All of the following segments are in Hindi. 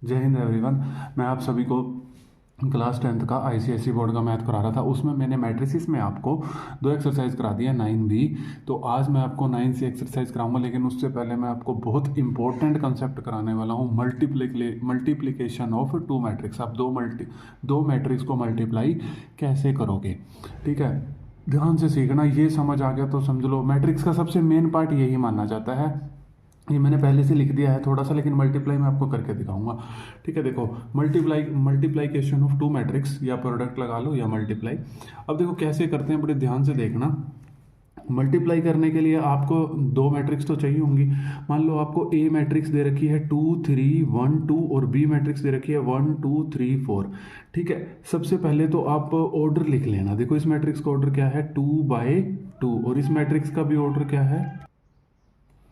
जय हिंद एवरीवन। मैं आप सभी को क्लास 10th का आईसीएसई बोर्ड का मैथ करा रहा था। उसमें मैंने मैट्रिसेस में आपको दो एक्सरसाइज करा दिया 9b। तो आज मैं आपको 9c एक्सरसाइज कराऊंगा, लेकिन उससे पहले मैं आपको बहुत इंपॉर्टेंट कंसेप्ट कराने वाला हूँ, मल्टीप्लिकेशन ऑफ टू मैट्रिक्स। आप दो मैट्रिक्स को मल्टीप्लाई कैसे करोगे, ठीक है। ध्यान से सीखना, ये समझ आ गया तो समझ लो मैट्रिक्स का सबसे मेन पार्ट यही माना जाता है। ये मैंने पहले से लिख दिया है थोड़ा सा, लेकिन मल्टीप्लाई मैं आपको करके दिखाऊंगा, ठीक है। देखो, मल्टीप्लाइकेशन ऑफ टू मैट्रिक्स, या प्रोडक्ट लगा लो या मल्टीप्लाई। अब देखो कैसे करते हैं, बड़े ध्यान से देखना। मल्टीप्लाई करने के लिए आपको दो मैट्रिक्स तो चाहिए होंगी। मान लो आपको ए मैट्रिक्स दे रखी है 2 3 1 2 और बी मैट्रिक्स दे रखी है 1 2 3 4, ठीक है। सबसे पहले तो आप ऑर्डर लिख लेना। देखो इस मैट्रिक्स का ऑर्डर क्या है, 2/2, और इस मैट्रिक्स का भी ऑर्डर क्या है।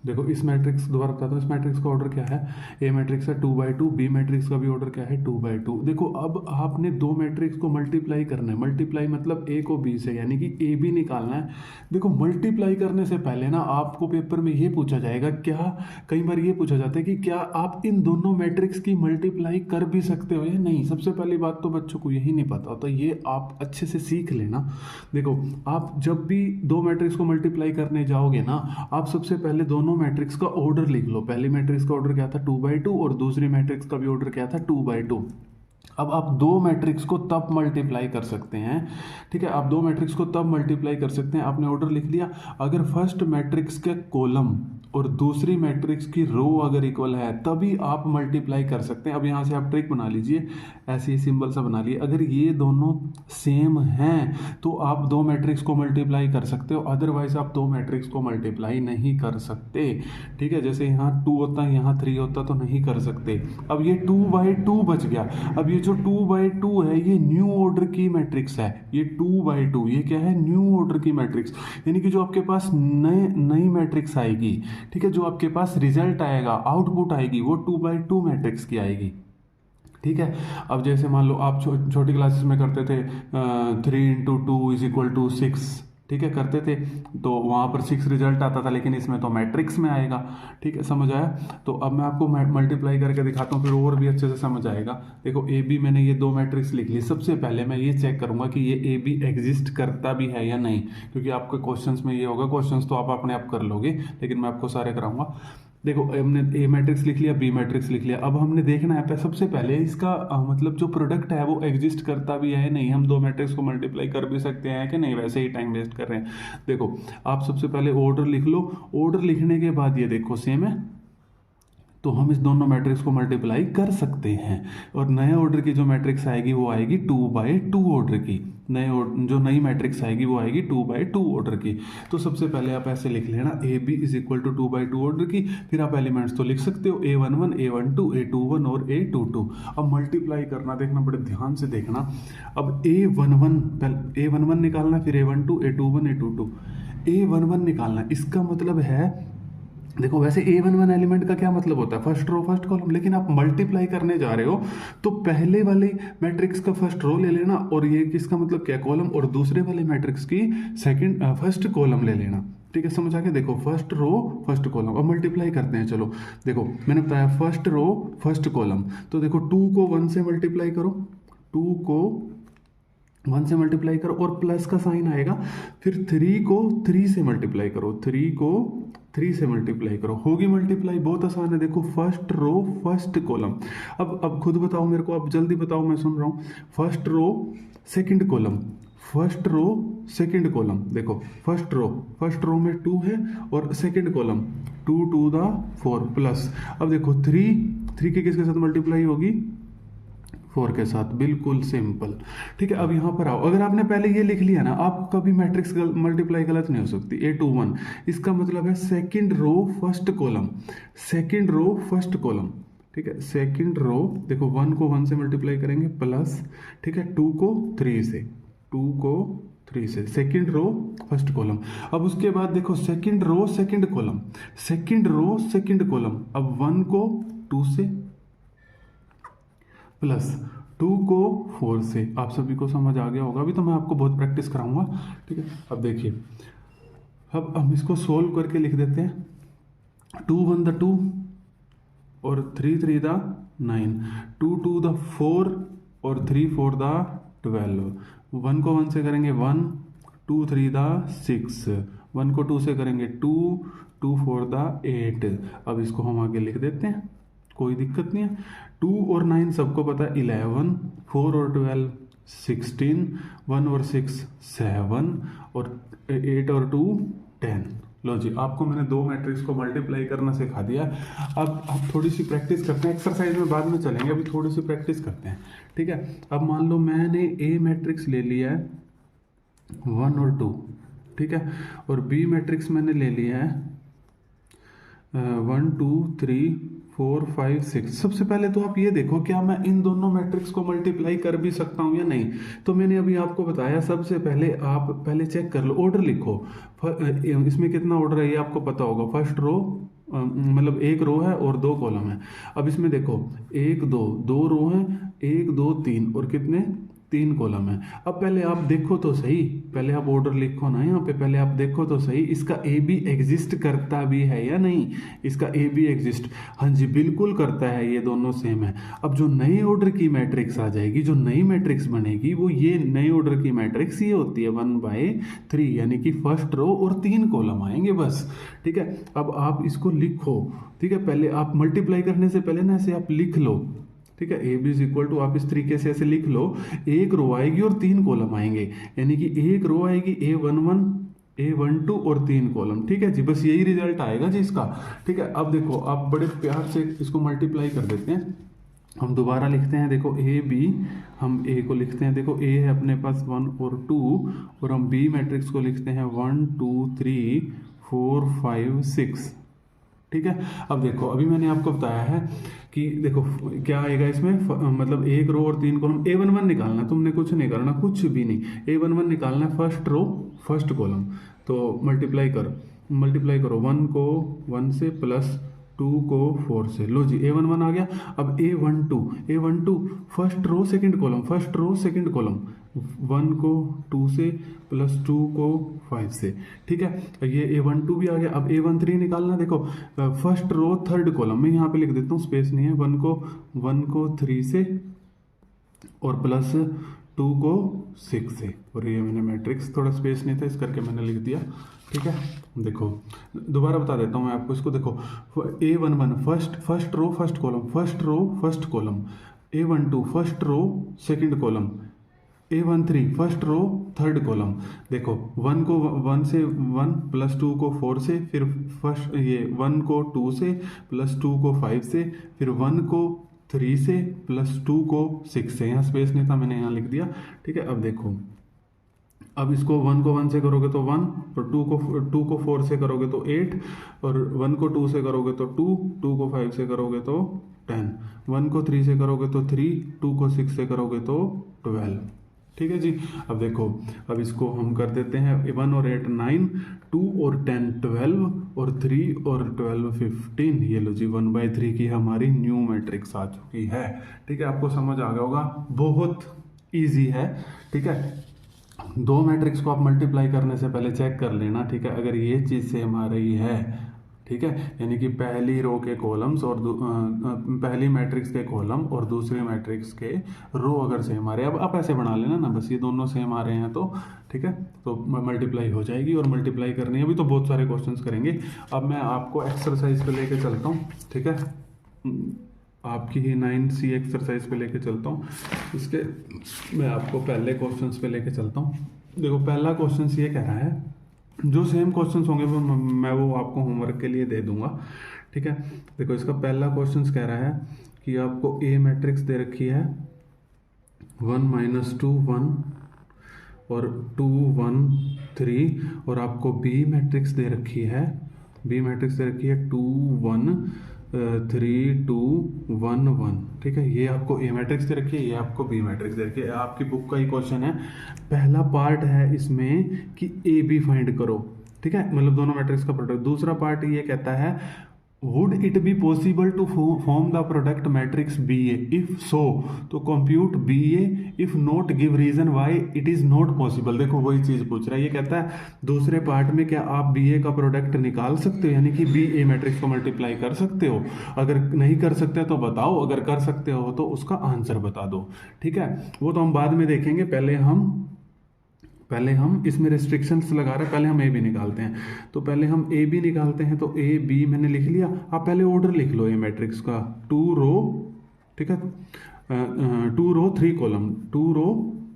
देखो इस मैट्रिक्स, दोबारा बताता हूँ, इस मैट्रिक्स का ऑर्डर क्या है, ए मैट्रिक्स है 2/2, बी मैट्रिक्स का भी ऑर्डर क्या है 2/2। देखो अब आपने दो मैट्रिक्स को मल्टीप्लाई करना है। मल्टीप्लाई मतलब ए को बी से, यानी कि ए बी निकालना है। देखो मल्टीप्लाई करने से पहले ना आपको पेपर में ये पूछा जाएगा, क्या कई बार ये पूछा जाता है कि क्या आप इन दोनों मैट्रिक्स की मल्टीप्लाई कर भी सकते हो या नहीं। सबसे पहली बात तो बच्चों को यही नहीं पता होता, ये आप अच्छे से सीख लेना। देखो आप जब भी दो मैट्रिक्स को मल्टीप्लाई करने जाओगे ना, आप सबसे पहले दोनों मैट्रिक्स का ऑर्डर लिख लो। पहली मैट्रिक्स का ऑर्डर क्या था 2/2, और दूसरी मैट्रिक्स का भी ऑर्डर क्या था 2/2। अब आप दो मैट्रिक्स को तब मल्टीप्लाई कर सकते हैं, ठीक है। आप दो मैट्रिक्स को तब मल्टीप्लाई कर सकते हैं, आपने ऑर्डर लिख लिया, अगर फर्स्ट मैट्रिक्स के कॉलम और दूसरी मैट्रिक्स की रो अगर इक्वल है तभी आप मल्टीप्लाई कर सकते हैं। अब यहाँ से आप ट्रिक बना लीजिए, ऐसे ही सिंबल सा बना लिए। अगर ये दोनों सेम हैं तो आप दो मैट्रिक्स को मल्टीप्लाई कर सकते हो, अदरवाइज आप दो मैट्रिक्स को मल्टीप्लाई नहीं कर सकते, ठीक है। जैसे यहाँ 2 होता, यहाँ 3 होता तो नहीं कर सकते। अब ये 2/2 बच गया। अब ये जो 2/2 है ये न्यू ऑर्डर की मैट्रिक्स है। ये 2/2 ये क्या है, न्यू ऑर्डर की मैट्रिक्स, यानी कि जो आपके पास नई मैट्रिक्स आएगी, ठीक है, जो आपके पास रिजल्ट आएगा, आउटपुट आएगी, वो 2/2 मैट्रिक्स की आएगी, ठीक है। अब जैसे मान लो आप छोटी क्लासेस में करते थे 3 × 2 = 6, ठीक है, करते थे तो वहाँ पर 6 रिजल्ट आता था, लेकिन इसमें तो मैट्रिक्स में आएगा, ठीक है, समझ आया। तो अब मैं आपको मल्टीप्लाई करके दिखाता हूँ, फिर और भी अच्छे से समझ आएगा। देखो ए बी, मैंने ये दो मैट्रिक्स लिख ली। सबसे पहले मैं ये चेक करूंगा कि ये ए बी एग्जिस्ट करता भी है या नहीं, क्योंकि आपके क्वेश्चंस में ये होगा। क्वेश्चंस तो आप अपने आप कर लोगे, लेकिन मैं आपको सारे कराऊंगा। देखो हमने ए मैट्रिक्स लिख लिया, बी मैट्रिक्स लिख लिया। अब हमने देखना है सबसे पहले इसका मतलब जो प्रोडक्ट है वो एग्जिस्ट करता भी है नहीं। हम दो मैट्रिक्स को मल्टीप्लाई कर भी सकते हैं कि नहीं, वैसे ही टाइम वेस्ट कर रहे हैं। देखो आप सबसे पहले ऑर्डर लिख लो। ऑर्डर लिखने के बाद ये देखो सेम है, तो हम इस दोनों मैट्रिक्स को मल्टीप्लाई कर सकते हैं। और नए ऑर्डर की जो मैट्रिक्स आएगी वो आएगी 2/2 ऑर्डर की। जो नई मैट्रिक्स आएगी वो आएगी 2/2 ऑर्डर की। तो सबसे पहले आप ऐसे लिख लेना, ए बी = 2/2 ऑर्डर की। फिर आप एलिमेंट्स तो लिख सकते हो, A11 A12 A21 और A22। अब मल्टीप्लाई करना, देखना बड़े ध्यान से देखना। अब A11 निकालना, फिर A12 A21 A22 A11 निकालना। इसका मतलब है, देखो वैसे A11 एलिमेंट का क्या मतलब होता है, फर्स्ट रो फर्स्ट कॉलम, लेकिन आप मल्टीप्लाई करने जा रहे हो तो पहले वाले मैट्रिक्स का फर्स्ट रो ले लेना, और ये किसका मतलब क्या, कॉलम, और दूसरे वाले मैट्रिक्स की फर्स्ट कॉलम ले लेना, ठीक है, समझ आ गया। देखो फर्स्ट रो फर्स्ट कॉलम। अब मल्टीप्लाई करते हैं, चलो देखो मैंने बताया फर्स्ट रो फर्स्ट कॉलम, तो देखो 2 को 1 से मल्टीप्लाई करो, 2 को 1 से मल्टीप्लाई करो और प्लस का साइन आएगा। फिर 3 को 3 से मल्टीप्लाई करो, 3 को 3 से मल्टीप्लाई करो, होगी मल्टीप्लाई। बहुत आसान है, देखो फर्स्ट रो फर्स्ट कॉलम। अब खुद बताओ मेरे को, अब जल्दी बताओ, मैं सुन रहा हूँ। First row second column, first row second column. देखो फर्स्ट रो में 2 है और सेकंड कॉलम 2 2 द 4 प्लस। अब देखो 3 के किसके साथ मल्टीप्लाई होगी, 4 के साथ, बिल्कुल सिंपल, ठीक है। अब यहाँ पर आओ, अगर आपने पहले ये लिख लिया ना, आप कभी मैट्रिक्स मल्टीप्लाई गलत नहीं हो सकती। A21 इसका मतलब है second row first column, second row first column, ठीक है। सेकंड रो, देखो 1 को 1 से मल्टीप्लाई करेंगे प्लस, ठीक है, 2 को 3 से, 2 को 3 से, सेकंड रो फर्स्ट कॉलम। अब उसके बाद देखो second row second column, second row second column. अब 1 को 2 से प्लस 2 को 4 से। आप सभी को समझ आ गया होगा, अभी तो मैं आपको बहुत प्रैक्टिस कराऊंगा, ठीक है। अब देखिए, अब हम इसको सोल्व करके लिख देते हैं। 2 1 द 2, और 3 3 द 9, 2 2 द 4 और 3 4 द 12, 1 को 1 से करेंगे 1, 2 3 द 6, 1 को 2 से करेंगे 2, 2 4 द 8। अब इसको हम आगे लिख देते हैं, कोई दिक्कत नहीं है। 2 और 9 सबको पता है 11, 4 और 12 16, 1 और 6 7 और 8 और 2 10। लो जी, आपको मैंने दो मैट्रिक्स को मल्टीप्लाई करना सिखा दिया। अब थोड़ी सी प्रैक्टिस करते हैं, एक्सरसाइज में बाद में चलेंगे, अभी थोड़ी सी प्रैक्टिस करते हैं, ठीक है। अब मान लो मैंने ए मैट्रिक्स ले लिया है 1 और 2, ठीक है, और बी मैट्रिक्स मैंने ले लिया है 1 2 3 4 5 6। सबसे पहले तो आप ये देखो, क्या मैं इन दोनों मैट्रिक्स को मल्टीप्लाई कर भी सकता हूँ या नहीं। तो मैंने अभी आपको बताया, सबसे पहले आप पहले चेक कर लो, ऑर्डर लिखो। इसमें कितना ऑर्डर है ये आपको पता होगा। फर्स्ट रो मतलब एक रो है और दो कॉलम है। अब इसमें देखो 1 2 दो रो हैं, 1 2 3 और कितने 3 कॉलम है। अब पहले आप देखो तो सही, पहले आप ऑर्डर लिखो ना यहाँ पे, पहले आप देखो तो सही, इसका ए बी एग्जिस्ट करता भी है या नहीं। इसका ए बी एग्जिस्ट, हाँ जी बिल्कुल करता है, ये दोनों सेम है। अब जो नए ऑर्डर की मैट्रिक्स आ जाएगी, जो नई मैट्रिक्स बनेगी, वो ये नए ऑर्डर की मैट्रिक्स ये होती है 1/3, यानी कि फर्स्ट रो और 3 कॉलम आएंगे बस, ठीक है। अब आप इसको लिखो, ठीक है, पहले आप मल्टीप्लाई करने से पहले ना ऐसे आप लिख लो, ठीक है। A B is equal to, आप इस तरीके से ऐसे लिख लो, एक रो आएगी और 3 कॉलम आएंगे, यानी कि एक रो आएगी A11 A12 और 3 कॉलम, ठीक है जी। बस यही रिजल्ट आएगा जी इसका, ठीक है। अब देखो आप बड़े प्यार से इसको मल्टीप्लाई कर देते हैं। हम दोबारा लिखते हैं, देखो ए बी, हम ए को लिखते हैं, देखो ए है अपने पास 1 और 2, और हम बी मैट्रिक्स को लिखते हैं 1 2 3 4 5 6, ठीक है। अब देखो, अभी मैंने आपको बताया है कि देखो क्या आएगा इसमें, मतलब एक रो और 3 कॉलम। A11 निकालना, तुमने कुछ नहीं करना, कुछ भी नहीं, A11 निकालना है, फर्स्ट रो फर्स्ट कॉलम। तो मल्टीप्लाई करो 1 को 1 से प्लस 2 को 4 से, लो जी A11 आ गया। अब A12 first row second column, first row second column, 1 को 2 से प्लस 2 को 5 से, ठीक है। ये A12 भी आ गया। अब A13 निकालना, देखो फर्स्ट रो थर्ड कॉलम, मैं यहाँ पे लिख देता हूँ, स्पेस नहीं है, 1 को 3 से और प्लस 2 को 6 से, और ये मैंने मैट्रिक्स थोड़ा स्पेस नहीं था इस करके मैंने लिख दिया, ठीक है। देखो दोबारा बता देता हूँ मैं आपको इसको, देखो A11 first row first column, first row first column, A12 first row second column, A13 first row third column. देखो 1 को 1 से 1 प्लस 2 को 4 से, फिर फर्स्ट ये 1 को 2 से प्लस 2 को 5 से, फिर 1 को 3 से प्लस 2 को 6 से, यहाँ स्पेस नहीं था मैंने यहाँ लिख दिया, ठीक है। अब देखो, अब इसको 1 को 1 से करोगे तो 1, और 2 को 4 से करोगे तो 8, और 1 को 2 से करोगे तो 2 को 5 से करोगे तो 10, 1 को 3 से करोगे तो 3, 2 को 6 से करोगे तो 12, ठीक है जी। अब देखो, अब इसको हम कर देते हैं 1 और 8 9, 2 और 10 12, और 3 और 12 15। ये लो जी 1/3 की हमारी न्यू मैट्रिक्स आ चुकी है, ठीक है। आपको समझ आ गया होगा, बहुत ईजी है, ठीक है। दो मैट्रिक्स को आप मल्टीप्लाई करने से पहले चेक कर लेना, ठीक है। अगर ये चीज़ सेम आ रही है, ठीक है, यानी कि पहली रो के कॉलम्स और पहली मैट्रिक्स के कॉलम और दूसरी मैट्रिक्स के रो अगर सेम आ रहे हैं, अब आप ऐसे बना लेना ना, बस ये दोनों सेम आ रहे हैं तो ठीक है, तो मल्टीप्लाई हो जाएगी। और मल्टीप्लाई करनी है, अभी तो बहुत सारे क्वेश्चंस करेंगे। अब मैं आपको एक्सरसाइज पे लेके चलता हूँ, ठीक है, आपकी ही 9C एक्सरसाइज पे लेके चलता हूँ। इसके मैं आपको पहले क्वेश्चंस पे लेके चलता हूँ। देखो पहला क्वेश्चन ये कह रहा है, जो सेम क्वेश्चंस होंगे वो मैं आपको होमवर्क के लिए दे दूंगा, ठीक है। देखो इसका पहला क्वेश्चन कह रहा है कि आपको ए मैट्रिक्स दे रखी है 1 - 2 1 और 2 1 3, और आपको बी मैट्रिक्स दे रखी है 2 1 3 2 1 1, ठीक है। ये आपको ए मैट्रिक्स दे रखी है, ये आपको बी मैट्रिक्स दे रखी है। आपकी बुक का ही क्वेश्चन है। पहला पार्ट है इसमें कि ए बी फाइंड करो, ठीक है, मतलब दोनों मैट्रिक्स का प्रोडक्ट। दूसरा पार्ट ये कहता है would it be possible to form the product matrix B A, if so तो compute B A, if not give reason why it is not possible. देखो वही चीज पूछ रहा है, ये कहता है दूसरे पार्ट में क्या आप बी ए का प्रोडक्ट निकाल सकते हो, यानी कि बी ए मैट्रिक्स को मल्टीप्लाई कर सकते हो। अगर नहीं कर सकते तो बताओ, अगर कर सकते हो तो उसका आंसर बता दो। ठीक है, वो तो हम बाद में देखेंगे, पहले हम इसमें रिस्ट्रिक्शंस लगा रहे हैं, पहले हम ए बी निकालते हैं। तो पहले हम ए बी निकालते हैं, तो ए बी मैंने लिख लिया। आप पहले ऑर्डर लिख लो ए मैट्रिक्स का, 2 रो, ठीक है, 2 रो 3 कॉलम, 2 रो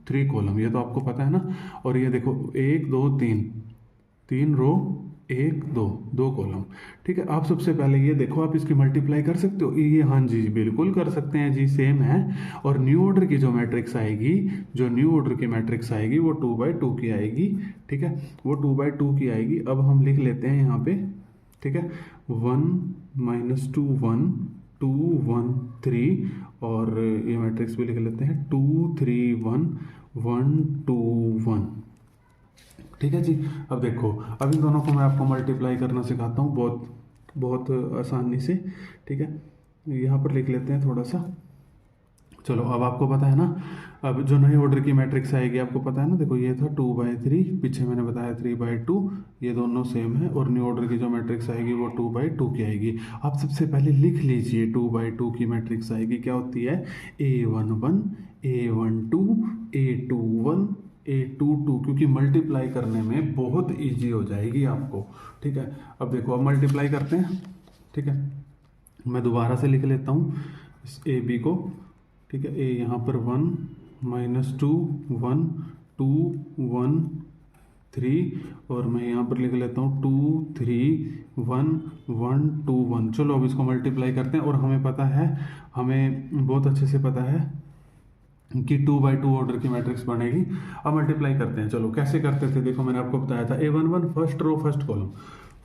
3 कॉलम, ये तो आपको पता है ना। और ये देखो 1 2 3 रो 1 2 2 कॉलम। ठीक है, आप सबसे पहले ये देखो, आप इसकी मल्टीप्लाई कर सकते हो ये? हाँ जी बिल्कुल कर सकते हैं जी, सेम है। और न्यू ऑर्डर की जो मैट्रिक्स आएगी, जो न्यू ऑर्डर की मैट्रिक्स आएगी वो 2/2 की आएगी। ठीक है, वो 2/2 की आएगी। अब हम लिख लेते हैं यहाँ पे, ठीक है, 1 -2 1 2 1 3, और ये मैट्रिक्स भी लिख लेते हैं 2 3 1 1 2 1। ठीक है जी। अब देखो, अब इन दोनों को मैं आपको मल्टीप्लाई करना सिखाता हूँ बहुत बहुत आसानी से। ठीक है, यहाँ पर लिख लेते हैं थोड़ा सा। चलो, अब आपको पता है ना, अब जो नए ऑर्डर की मैट्रिक्स आएगी आपको पता है ना। देखो ये था 2/3, पीछे मैंने बताया 3/2, ये दोनों सेम है। और न्यू ऑर्डर की जो मैट्रिक्स आएगी वो 2/2 की आएगी। आप सबसे पहले लिख लीजिए 2/2 की मैट्रिक्स आएगी क्या होती है, A11 A12 A21 A22, क्योंकि मल्टीप्लाई करने में बहुत इजी हो जाएगी आपको। ठीक है, अब देखो, अब मल्टीप्लाई करते हैं। ठीक है, मैं दोबारा से लिख लेता हूँ इस ए बी को। ठीक है, ए यहाँ पर 1 -2 1 2 1 3, और मैं यहाँ पर लिख लेता हूँ 2 3 1 1 2 1। चलो अब इसको मल्टीप्लाई करते हैं। और हमें पता है, हमें बहुत अच्छे से पता है कि 2/2 ऑर्डर की मैट्रिक्स बनेगी। अब मल्टीप्लाई करते हैं। चलो कैसे करते थे, देखो मैंने आपको बताया था A11 first row first column,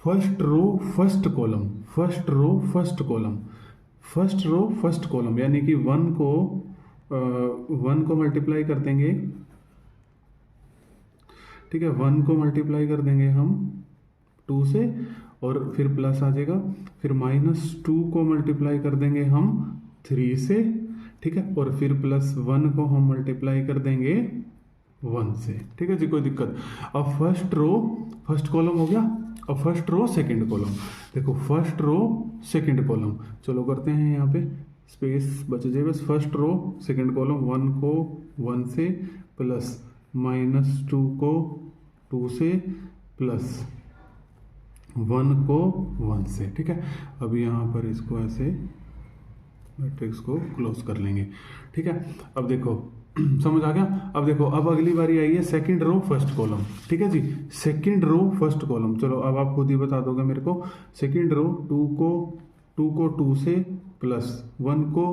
first row first column, first row first column, first row first column, यानी कि 1 को मल्टीप्लाई कर देंगे। ठीक है, 1 को मल्टीप्लाई कर देंगे हम 2 से, और फिर प्लस आ जाएगा। फिर -2 को मल्टीप्लाई कर देंगे हम 3 से। ठीक है, और फिर +1 को हम मल्टीप्लाई कर देंगे 1 से। ठीक है जी, कोई दिक्कत। अब फर्स्ट रो फर्स्ट कॉलम हो गया। अब फर्स्ट रो सेकंड कॉलम, देखो फर्स्ट रो सेकंड कॉलम। चलो करते हैं, यहाँ पे स्पेस बच जाए बस। फर्स्ट रो सेकंड कॉलम, 1 को 1 से, प्लस -2 को 2 से, प्लस 1 को 1 से। ठीक है, अब यहाँ पर इसको ऐसे मैट्रिक्स को क्लोज कर लेंगे। ठीक है, अब देखो समझ आ गया। अब देखो, अब अगली बारी आई है सेकंड रो फर्स्ट कॉलम। ठीक है जी, सेकंड रो फर्स्ट कॉलम। चलो अब आप खुद ही बता दोगे मेरे को। सेकंड रो 2 को 2 से, प्लस 1 को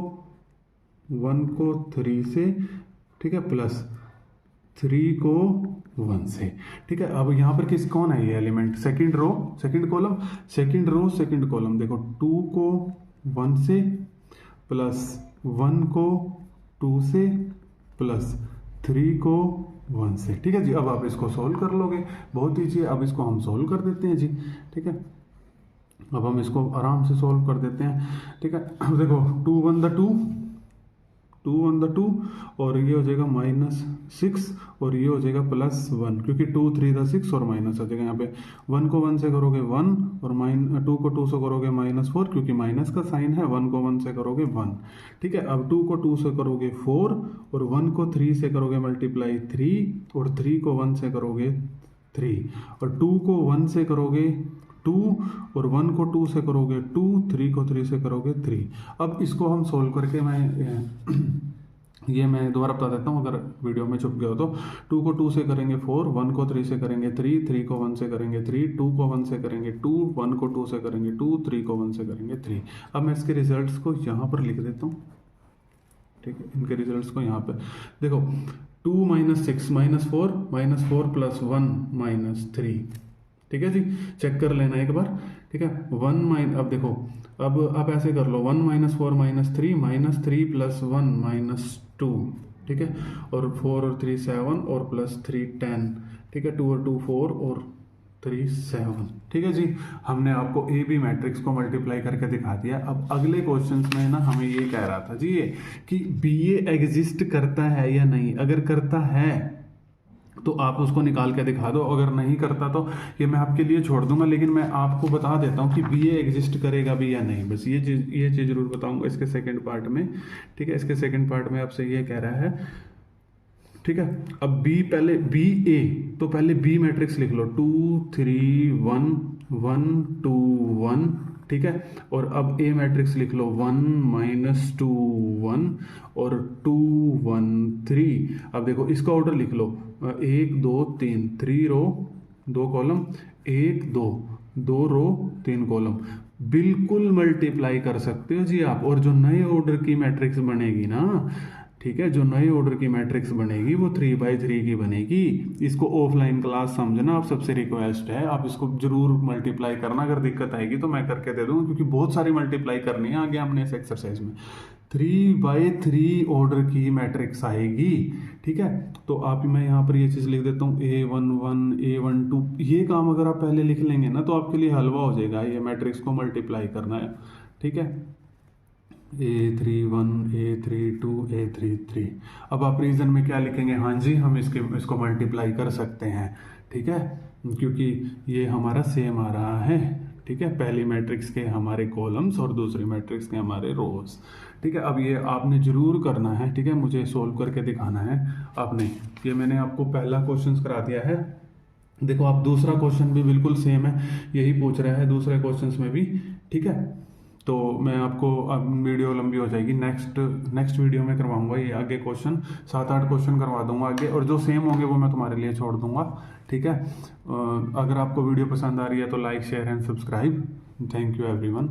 3 से, ठीक है, प्लस 3 को 1 से। ठीक है, अब यहाँ पर कौन है ये element, second row second column, second row second column. देखो 2 को 1 से, प्लस 1 को 2 से, प्लस 3 को 1 से। ठीक है जी, अब आप इसको सोल्व कर लोगे, बहुत ईजी है। अब इसको हम सोल्व कर देते हैं जी। ठीक है, अब हम इसको आराम से सोल्व कर देते हैं। ठीक है, अब देखो 2 1 2 और ये हो जाएगा -6, और ये हो जाएगा +1, क्योंकि 2 3 6 और माइनस आ जाएगा यहाँ पे। 1 को 1 से करोगे 1, और 2 को 2 से करोगे -4, क्योंकि माइनस का साइन है। 1 को 1 से करोगे 1। ठीक है, अब 2 को 2 से करोगे 4, और 1 को 3 से करोगे मल्टीप्लाई 3, और 3 को 1 से करोगे 3, और 2 को 1 से करोगे 2, और 1 को 2 से करोगे 2, 3 को 3 से करोगे 3। अब इसको हम सोल्व करके मैं दोबारा बता देता हूँ, अगर वीडियो में छुप गया हो तो। 2 को 2 से करेंगे 4, 1 को 3 से करेंगे 3, 3 को 1 से करेंगे 3, 2 को 1 से करेंगे 2, 1 को 2 से करेंगे 2, 3 को 1 से करेंगे 3। अब मैं इसके रिजल्ट्स को यहाँ पर लिख देता हूँ। ठीक है, इनके रिजल्ट्स को यहाँ पर देखो, 2 -6 -4 + 1 -3। ठीक है जी, चेक कर लेना एक बार। ठीक है, 1 अब देखो, अब ऐसे कर लो, 1 -4 -3 -3 + 1 -2। ठीक है, और 4 और 3 7, और +3 10। ठीक है, 2 और 2 4, और 37। ठीक है जी, हमने आपको ए बी मैट्रिक्स को मल्टीप्लाई करके दिखा दिया। अब अगले क्वेश्चन में ना हमें ये कह रहा था जी ये कि बी ए एग्जिस्ट करता है या नहीं। अगर करता है तो आप उसको निकाल के दिखा दो, अगर नहीं करता तो ये मैं आपके लिए छोड़ दूंगा, लेकिन मैं आपको बता देता हूँ कि बी ए एग्जिस्ट करेगा भी या नहीं। बस ये चीज़ जरूर बताऊंगा इसके सेकंड पार्ट में। ठीक है, इसके सेकंड पार्ट में आपसे ये कह रहा है। ठीक है, अब बी पहले बी ए, तो पहले बी मैट्रिक्स लिख लो 2 3 1 1 2 1। ठीक है, और अब ए मैट्रिक्स लिख लो 1 -2 1 और 2 1 3। अब देखो इसका ऑर्डर लिख लो 1 2 3, 3 रो 2 कॉलम, 1 2 2 रो 3 कॉलम। बिल्कुल मल्टीप्लाई कर सकते हो जी आप। और जो नए ऑर्डर की मैट्रिक्स बनेगी ना, ठीक है, जो नए ऑर्डर की मैट्रिक्स बनेगी वो 3/3 की बनेगी। इसको ऑफलाइन क्लास समझना, आप सबसे रिक्वेस्ट है, आप इसको जरूर मल्टीप्लाई करना। अगर दिक्कत आएगी तो मैं करके दे दूंगा, क्योंकि बहुत सारी मल्टीप्लाई करनी है आगे हमने इस एक्सरसाइज में। 3/3 ऑर्डर की मैट्रिक्स आएगी। ठीक है, तो आप मैं यहाँ पर ये चीज़ लिख देता हूँ A11 A12। ये काम अगर आप पहले लिख लेंगे ना तो आपके लिए हलवा हो जाएगा ये मैट्रिक्स को मल्टीप्लाई करना है। ठीक है, A31 A32 A33। अब आप रीजन में क्या लिखेंगे? हाँ जी, हम इसको मल्टीप्लाई कर सकते हैं। ठीक है, क्योंकि ये हमारा सेम आ रहा है। ठीक है, पहली मैट्रिक्स के हमारे कॉलम्स और दूसरी मैट्रिक्स के हमारे रोज। ठीक है, अब ये आपने जरूर करना है। ठीक है, मुझे सोल्व करके दिखाना है आपने। ये मैंने आपको पहला क्वेश्चन करा दिया है। देखो आप दूसरा क्वेश्चन भी बिल्कुल सेम है, यही पूछ रहा है दूसरे क्वेश्चन में भी। ठीक है, तो मैं आपको, अब वीडियो लंबी हो जाएगी, नेक्स्ट वीडियो में करवाऊंगा ये आगे क्वेश्चन, 7-8 क्वेश्चन करवा दूंगा आगे, और जो सेम होंगे वो मैं तुम्हारे लिए छोड़ दूंगा। ठीक है, अगर आपको वीडियो पसंद आ रही है तो like share and subscribe. Thank you everyone.